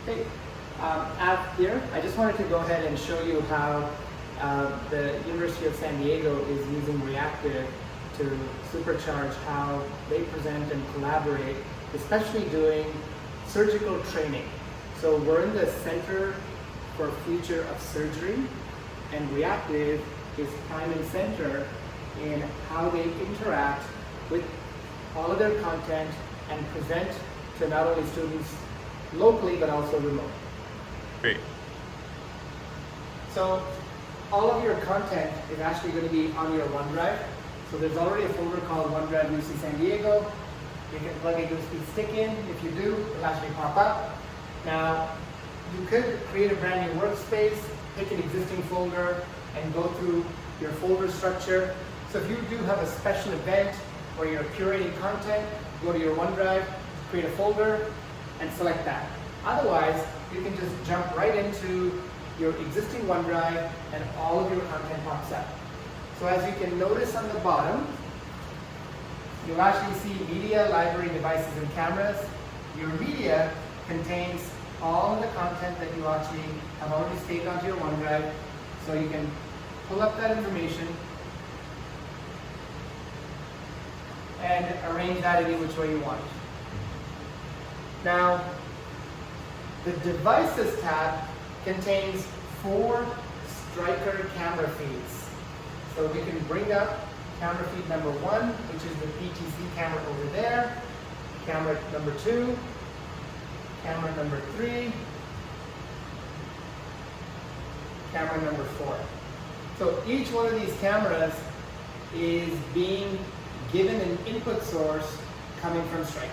Hey, here, I just wanted to go ahead and show you how the University of San Diego is using Reactiv to supercharge how they present and collaborate, especially doing surgical training. So we're in the Center for Future of Surgery, and Reactiv is prime and center in how they interact with all of their content and present to not only students locally but also remote. Great. So all of your content is actually going to be on your OneDrive. So there's already a folder called OneDrive UC San Diego. You can plug a USB stick in. If you do, it'll actually pop up. Now, you could create a brand new workspace, pick an existing folder, and go through your folder structure. So if you do have a special event where you're curating content, go to your OneDrive, create a folder, and select that. Otherwise, you can just jump right into your existing OneDrive and all of your content pops up. So as you can notice on the bottom, you'll actually see media, library, devices, and cameras. Your media contains all of the content that you actually have already saved onto your OneDrive. So you can pull up that information and arrange that any which way you want. Now, the Devices tab contains 4 stryker camera feeds. So we can bring up camera feed number 1, which is the PTZ camera over there, camera number 2, camera number 3, camera number 4. So each one of these cameras is being given an input source coming from Stryker.